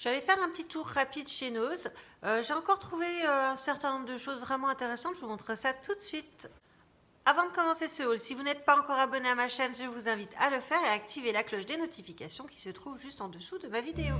suis allée faire un petit tour rapide chez Nose. J'ai encore trouvé un certain nombre de choses vraiment intéressantes. Je vous montre ça tout de suite. Avant de commencer ce haul, si vous n'êtes pas encore abonné à ma chaîne, je vous invite à le faire et à activer la cloche des notifications qui se trouve juste en dessous de ma vidéo.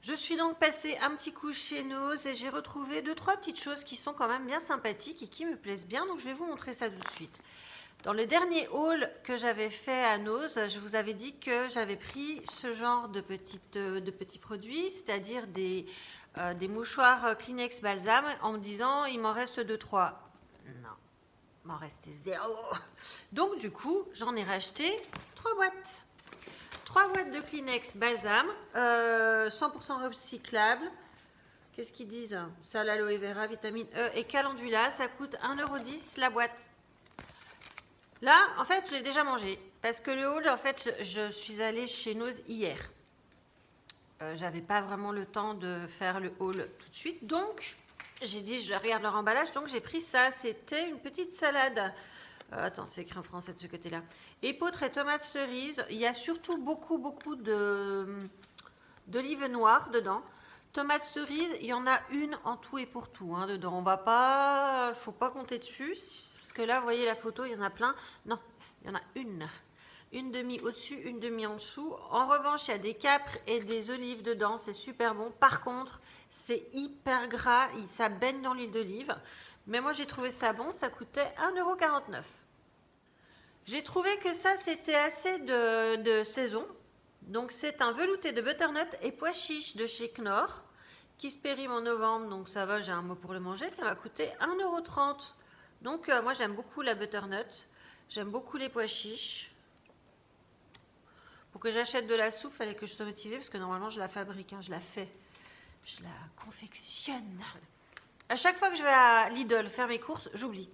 Je suis donc passée un petit coup chez Nose et j'ai retrouvé 2-3 petites choses qui sont quand même bien sympathiques et qui me plaisent bien, donc je vais vous montrer ça tout de suite. Dans le dernier haul que j'avais fait à Nose, je vous avais dit que j'avais pris ce genre de petits produits, c'est-à-dire des mouchoirs Kleenex Balsam, en me disant il m'en reste 2-3. Non, il m'en restait 0. Donc du coup, j'en ai racheté 3 boîtes. 3 boîtes de Kleenex Balsam, 100% recyclable. Qu'est-ce qu'ils disent? Sal, aloe vera, vitamine E et calendula. Ça coûte 1,10 € la boîte. Là, en fait, je l'ai déjà mangé. Parce que le haul, en fait, je suis allée chez Nose hier. J'avais pas vraiment le temps de faire le haul tout de suite. Donc, j'ai dit, je regarde leur emballage. Donc, j'ai pris ça. C'était une petite salade. Attends, c'est écrit en français de ce côté-là. Épeautre et tomates cerises. Il y a surtout beaucoup d'olives noires dedans. Tomates cerises, il y en a une en tout et pour tout dedans. On va pas, faut pas compter dessus. Parce que là, vous voyez la photo, il y en a plein. Non, il y en a une. Une demi au-dessus, une demi en dessous. En revanche, il y a des capres et des olives dedans. C'est super bon. Par contre, c'est hyper gras. Ça baigne dans l'huile d'olive. Mais moi, j'ai trouvé ça bon. Ça coûtait 1,49 €. J'ai trouvé que ça, c'était assez de saison. Donc, c'est un velouté de butternut et pois chiches de chez Knorr qui se périme en novembre. Donc, ça va, j'ai un mot pour le manger. Ça m'a coûté 1,30 €. Donc, moi, j'aime beaucoup la butternut. J'aime beaucoup les pois chiches. Pour que j'achète de la soupe, il fallait que je sois motivée parce que normalement, je la fabrique, je la fais. Je la confectionne. À chaque fois que je vais à Lidl faire mes courses, j'oublie.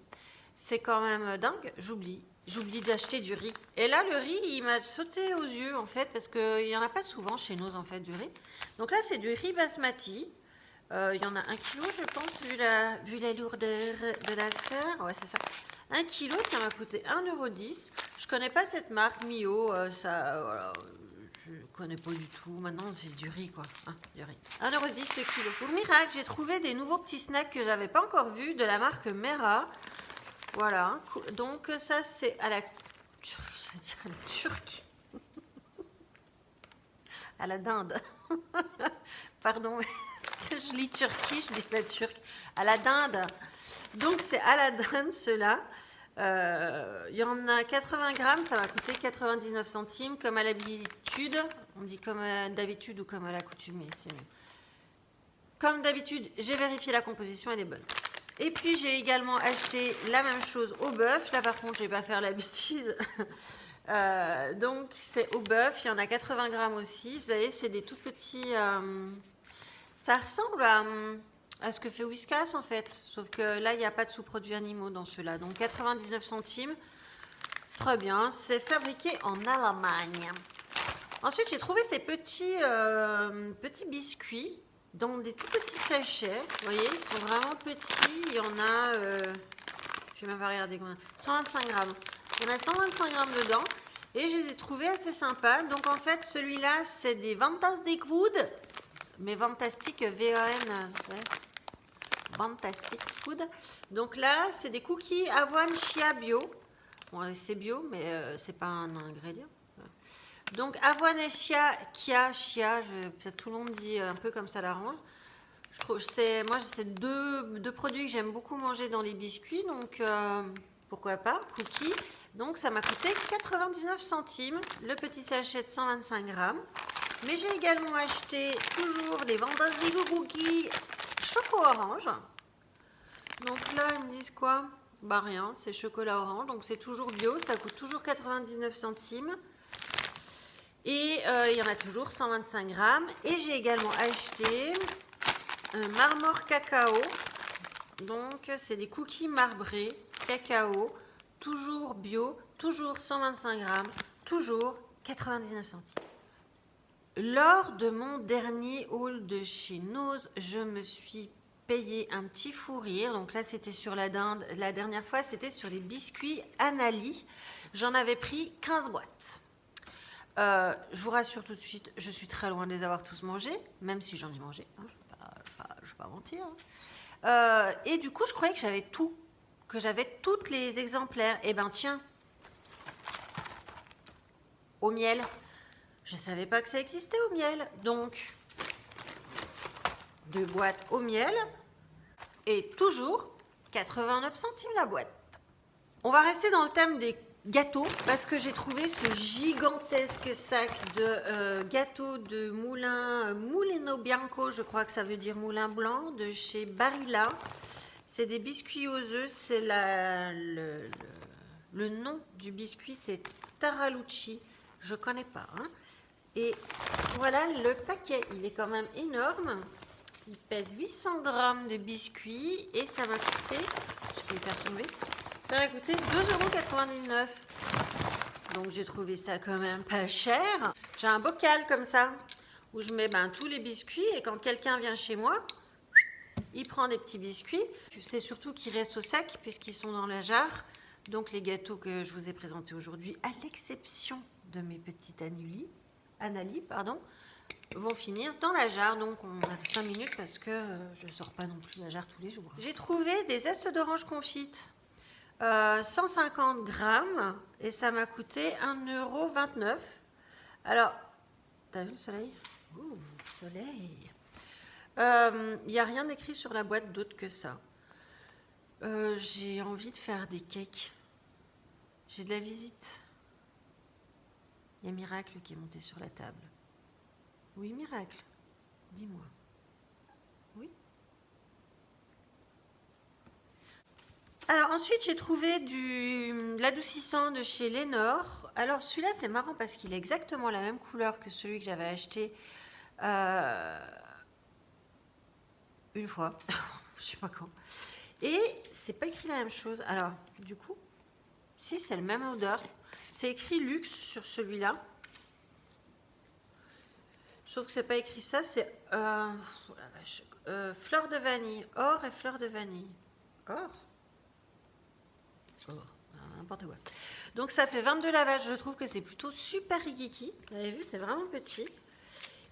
C'est quand même dingue, j'oublie. J'oublie d'acheter du riz. Et là, le riz, il m'a sauté aux yeux, en fait, parce qu'il n'y en a pas souvent chez nous, en fait, du riz. Donc là, c'est du riz basmati. Il y en a 1 kilo, je pense, vu la lourdeur de l'affaire. Ouais, c'est ça. 1 kilo, ça m'a coûté 1,10 €. Je connais pas cette marque, Mio. Voilà, je connais pas du tout. Maintenant, c'est du riz, quoi. Du riz. 1,10 € le kilo. Pour miracle, j'ai trouvé des nouveaux petits snacks que j'avais pas encore vus, de la marque Mera. Voilà, donc ça c'est à la turque, à la dinde, pardon, je lis turquie, je dis la turque, à la dinde, donc c'est à la dinde ceux-là, il y en a 80 grammes, ça m'a coûté 99 centimes, comme à l'habitude, on dit comme d'habitude ou comme à l'accoutumée, c'est mieux. Comme d'habitude, j'ai vérifié la composition, elle est bonne. Et puis j'ai également acheté la même chose au bœuf. Là par contre je ne vais pas faire la bêtise. Donc c'est au bœuf, il y en a 80 grammes aussi. Vous savez, c'est des tout petits... ça ressemble à ce que fait Whiskas en fait. Sauf que là il n'y a pas de sous-produits animaux dans ceux-là. Donc 99 centimes. Très bien, c'est fabriqué en Allemagne. Ensuite j'ai trouvé ces petits biscuits dans des tout petits sachets. Vous voyez, ils sont vraiment petits. Il y en a, je vais même pas regarder combien, 125 grammes. Il y en a 125 grammes dedans. Et je les ai trouvés assez sympas. Donc en fait, celui-là, c'est des Fantastic Food. Mais Fantastic, V-A-N. Ouais. Fantastic Food. Donc là, c'est des cookies avoine chia bio. Bon, c'est bio, mais c'est pas un ingrédient. Donc avoine et chia, peut-être tout le monde dit un peu comme ça l'arrange. Je trouve moi c'est deux produits que j'aime beaucoup manger dans les biscuits, donc pourquoi pas, cookies. Donc ça m'a coûté 99 centimes, le petit sachet de 125 grammes. Mais j'ai également acheté toujours les Fantastic Cookies choco orange. Donc là ils me disent quoi? Bah rien, c'est chocolat orange, donc c'est toujours bio, ça coûte toujours 99 centimes. Et il y en a toujours 125 grammes. Et j'ai également acheté un marmore cacao. Donc, c'est des cookies marbrés cacao. Toujours bio. Toujours 125 grammes. Toujours 99 centimes. lors de mon dernier haul de chez Nose, je me suis payé un petit fou rire. Donc là, c'était sur la dinde. La dernière fois, c'était sur les biscuits Anali. J'en avais pris 15 boîtes. Je vous rassure tout de suite, je suis très loin de les avoir tous mangés, même si j'en ai mangé. Hein, je ne vais pas mentir. Hein. Et du coup, je croyais que j'avais tout, que j'avais tous les exemplaires. Eh ben tiens, au miel. Je ne savais pas que ça existait au miel. Donc, 2 boîtes au miel et toujours 89 centimes la boîte. On va rester dans le thème des gâteaux parce que j'ai trouvé ce gigantesque sac de gâteaux de moulin Mulino Bianco, je crois que ça veut dire moulin blanc, de chez Barilla. C'est des biscuits aux œufs. C'est le nom du biscuit, c'est Taralucci. Je ne connais pas. Hein. Et voilà le paquet, il est quand même énorme. Il pèse 800 grammes de biscuits et ça m'a coûté, je vais le faire tomber, ça m'a coûté 2,99 €. Donc j'ai trouvé ça quand même pas cher. J'ai un bocal comme ça où je mets tous les biscuits et quand quelqu'un vient chez moi, il prend des petits biscuits. C'est surtout qu'ils restent au sac puisqu'ils sont dans la jarre. Donc les gâteaux que je vous ai présentés aujourd'hui, à l'exception de mes petites Anali, vont finir dans la jarre. Donc on a 5 minutes parce que je ne sors pas non plus la jarre tous les jours. J'ai trouvé des zestes d'orange confites, 150 grammes, et ça m'a coûté 1,29 €. Alors, t'as vu le soleil? Ouh, soleil. Il n'y a rien d'écrit sur la boîte d'autre que ça. J'ai envie de faire des cakes. J'ai de la visite. Il y a Miracle qui est monté sur la table. Oui, Miracle, dis-moi. Oui. Alors ensuite, j'ai trouvé de l'adoucissant de chez Lénore. Alors celui-là, c'est marrant parce qu'il est exactement la même couleur que celui que j'avais acheté une fois. Je sais pas quand. Et c'est pas écrit la même chose. Alors, du coup, si, c'est le même odeur. C'est écrit luxe sur celui-là. Sauf que c'est pas écrit ça, c'est fleur de vanille. Or et fleur de vanille. Or, n'importe quoi. Donc ça fait 22 lavages. Je trouve que c'est plutôt super rikiki. Vous avez vu, c'est vraiment petit.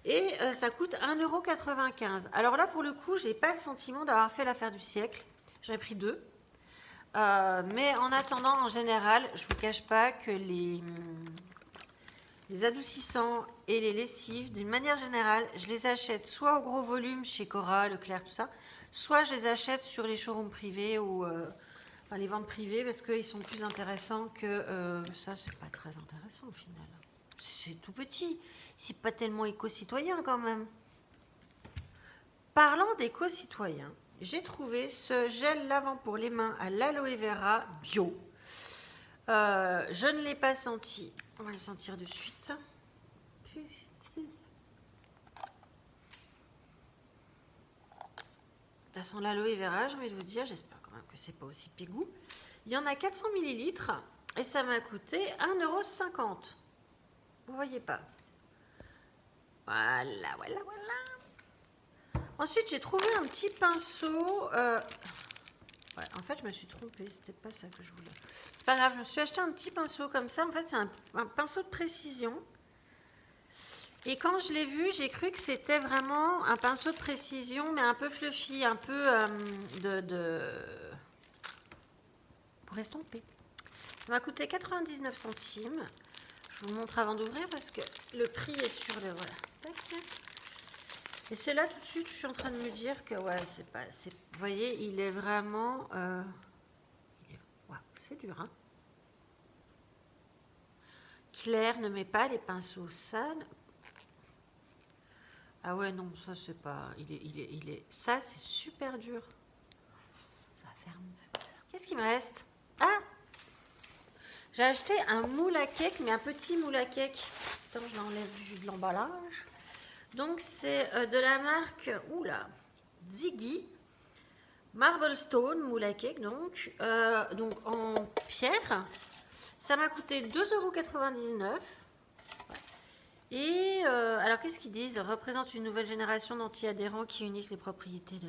Et ça coûte 1,95 €. Alors là, pour le coup, j'ai pas le sentiment d'avoir fait l'affaire du siècle. J'en ai pris 2. Mais en attendant, en général, je ne vous cache pas que les adoucissants et les lessives, d'une manière générale, je les achète soit au gros volume chez Cora, Leclerc, tout ça, soit je les achète sur les showrooms privés ou les ventes privées parce qu'ils sont plus intéressants que ça. C'est pas très intéressant au final. C'est tout petit. C'est pas tellement éco-citoyen quand même. Parlant d'éco-citoyen, j'ai trouvé ce gel lavant pour les mains à l'aloe vera bio. Je ne l'ai pas senti. On va le sentir de suite. Ça sent l'aloe vera, j'ai envie de vous dire. J'espère quand même que c'est pas aussi pégou. Il y en a 400 ml et ça m'a coûté 1,50 €. Vous voyez pas? Voilà. Ensuite, j'ai trouvé un petit pinceau. Ouais, en fait, je me suis trompée. C'était pas ça que je voulais. C'est pas grave, je me suis acheté un petit pinceau comme ça. En fait, c'est un pinceau de précision. Et quand je l'ai vu, j'ai cru que c'était vraiment un pinceau de précision, mais un peu fluffy, un peu pour estomper. Ça m'a coûté 99 centimes. Je vous montre avant d'ouvrir parce que le prix est sur le... Voilà. Tac. Et c'est là tout de suite, je suis en train de me dire que ouais, c'est pas... Vous voyez, il est vraiment... Wow, c'est dur, hein. Claire ne met pas les pinceaux sales. Ah ouais, non, ça c'est pas... Il est... Ça, c'est super dur. Ça ferme. Qu'est-ce qu'il me reste? Ah! J'ai acheté un moule à cake, mais un petit moule à cake. Attends, je l'enlève de l'emballage. Donc, c'est de la marque Ziggy Marblestone moule à cake. Donc en pierre. Ça m'a coûté 2,99 €. Et alors, qu'est-ce qu'ils disent? Représente une nouvelle génération d'anti-adhérents qui unissent les propriétés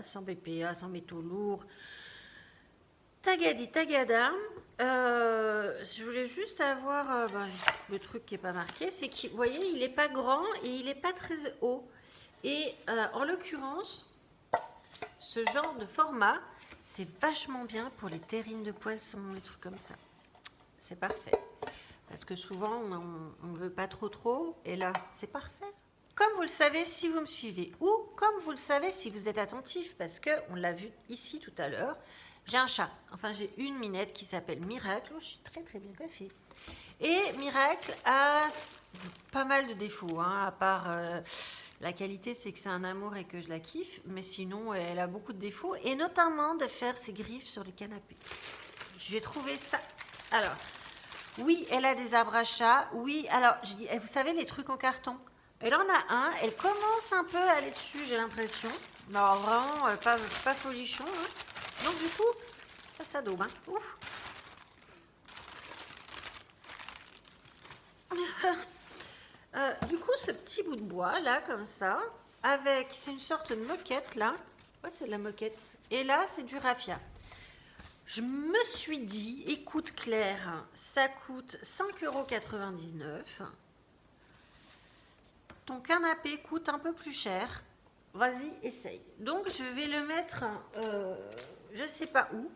sans BPA, sans métaux lourds. Tagadi, tagada. Je voulais juste avoir le truc qui n'est pas marqué, c'est que, vous voyez, il n'est pas grand et il n'est pas très haut. Et en l'occurrence, ce genre de format, c'est vachement bien pour les terrines de poisson, les trucs comme ça. C'est parfait. Parce que souvent, on ne veut pas trop, et là, c'est parfait. Comme vous le savez si vous me suivez, ou comme vous le savez si vous êtes attentif, parce qu'on l'a vu ici tout à l'heure, j'ai un chat. Enfin, j'ai une minette qui s'appelle Miracle. Je suis très très bien coiffée. Et Miracle a pas mal de défauts, hein, à part la qualité, c'est que c'est un amour et que je la kiffe, mais sinon, elle a beaucoup de défauts, et notamment de faire ses griffes sur les canapés. J'ai trouvé ça. Alors, oui, elle a des arbres à chat. Oui, alors, je dis, vous savez, les trucs en carton. Elle en a un. Elle commence un peu à aller dessus, j'ai l'impression. Alors, vraiment, pas folichon. Hein. Donc, du coup, ça daube. Hein. Ouf. Du coup, ce petit bout de bois, là, comme ça, avec, c'est une sorte de moquette, là. Ouais, c'est de la moquette. Et là, c'est du raffia. Je me suis dit, écoute Claire, ça coûte 5,99 €. Ton canapé coûte un peu plus cher. Vas-y, essaye. Donc, je vais le mettre, je ne sais pas où,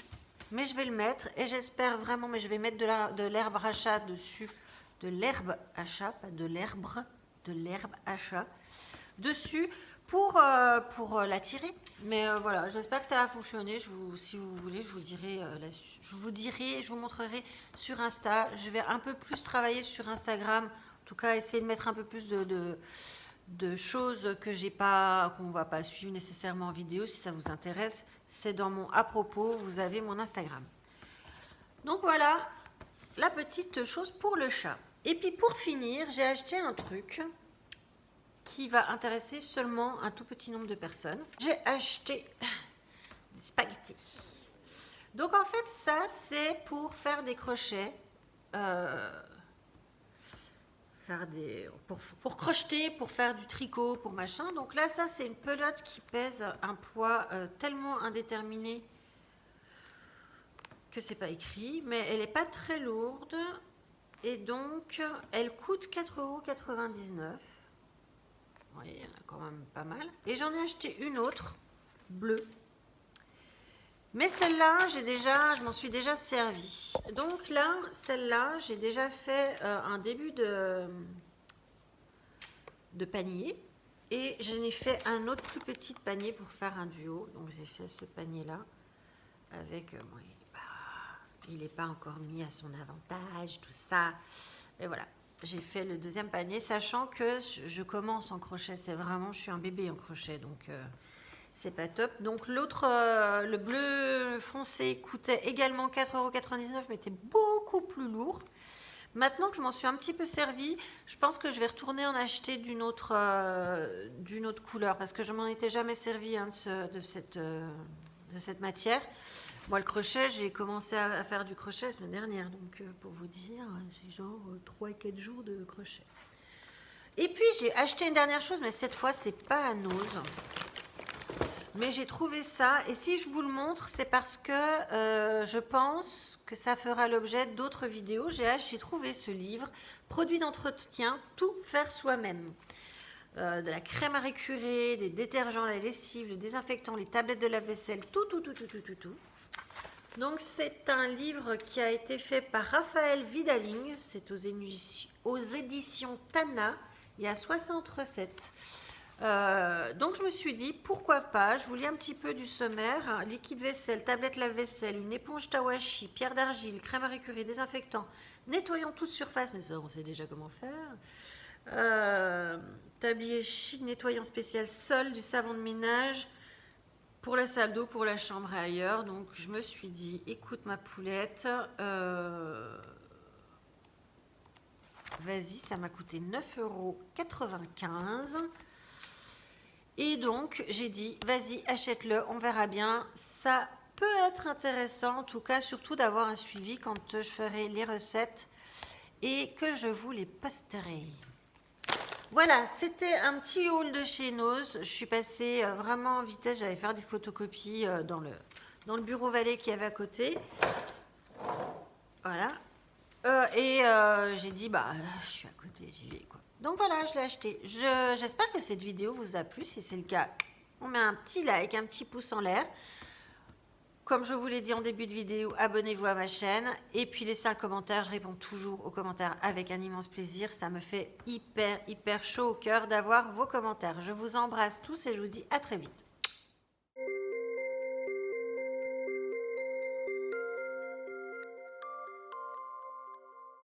mais je vais le mettre. Et j'espère vraiment, mais je vais mettre de l'herbe à chat dessus. De l'herbe à chat, pas de l'herbe, de l'herbe à chat dessus pour l'attirer. Mais voilà, j'espère que ça va fonctionner. Si vous voulez, je vous dirai, je vous montrerai sur Insta. Je vais un peu plus travailler sur Instagram. En tout cas, essayer de mettre un peu plus de choses qu'on ne va pas suivre nécessairement en vidéo. Si ça vous intéresse, c'est dans mon à propos. Vous avez mon Instagram. Donc voilà, la petite chose pour le chat. Et puis pour finir, j'ai acheté un truc qui va intéresser seulement un tout petit nombre de personnes. J'ai acheté des spaghettis. Donc en fait, ça c'est pour faire des crochets, pour crocheter, pour faire du tricot, pour machin. Donc là, ça c'est une pelote qui pèse un poids tellement indéterminé que c'est pas écrit, mais elle n'est pas très lourde. Et donc, elle coûte 4,99 €. Oui, il y en a quand même pas mal. Et j'en ai acheté une autre, bleue. Mais celle-là, je m'en suis déjà servi. Donc là, celle-là, j'ai déjà fait un début de panier. Et je n'ai fait un autre plus petit panier pour faire un duo. Donc j'ai fait ce panier-là avec... il n'est pas encore mis à son avantage, tout ça. Et voilà, j'ai fait le deuxième panier, sachant que je commence en crochet. C'est vraiment, je suis un bébé en crochet, donc c'est pas top. Donc l'autre, le bleu foncé, coûtait également 4,99 €, mais était beaucoup plus lourd. Maintenant que je m'en suis un petit peu servi, je pense que je vais retourner en acheter d'une autre couleur, parce que je m'en étais jamais servi de cette matière. Moi, le crochet, j'ai commencé à faire du crochet la semaine dernière. Donc, pour vous dire, j'ai genre 3-4 jours de crochet. Et puis, j'ai acheté une dernière chose, mais cette fois, c'est pas à Nose. Mais j'ai trouvé ça. Et si je vous le montre, c'est parce que je pense que ça fera l'objet d'autres vidéos. J'ai trouvé ce livre, Produits d'entretien, tout faire soi-même. De la crème à récurer, des détergents, la lessive, le désinfectant, les tablettes de lave-vaisselle, tout. Donc c'est un livre qui a été fait par Raphaël Vidaling, c'est aux éditions Tana, il y a 60 recettes. Donc je me suis dit, pourquoi pas, je vous lis un petit peu du sommaire. Liquide vaisselle, tablette lave-vaisselle, une éponge Tawashi, pierre d'argile, crème à récurer, désinfectant, nettoyant toute surface, mais ça on sait déjà comment faire. Tablier chic, nettoyant spécial sol, du savon de ménage, pour la salle d'eau, pour la chambre et ailleurs. Donc je me suis dit, écoute ma poulette, vas-y, ça m'a coûté 9,95 €. Et donc j'ai dit, vas-y, achète-le, on verra bien. Ça peut être intéressant, en tout cas, surtout d'avoir un suivi quand je ferai les recettes et que je vous les posterai. Voilà, c'était un petit haul de chez Nose. Je suis passée vraiment en vitesse, j'allais faire des photocopies dans le bureau Vallée qui avait à côté. Voilà. J'ai dit, je suis à côté, j'y vais quoi. Donc voilà, je l'ai acheté. J'espère que cette vidéo vous a plu. Si c'est le cas, on met un petit like, un petit pouce en l'air. Comme je vous l'ai dit en début de vidéo, abonnez-vous à ma chaîne. Et puis laissez un commentaire. Je réponds toujours aux commentaires avec un immense plaisir. Ça me fait hyper chaud au cœur d'avoir vos commentaires. Je vous embrasse tous et je vous dis à très vite.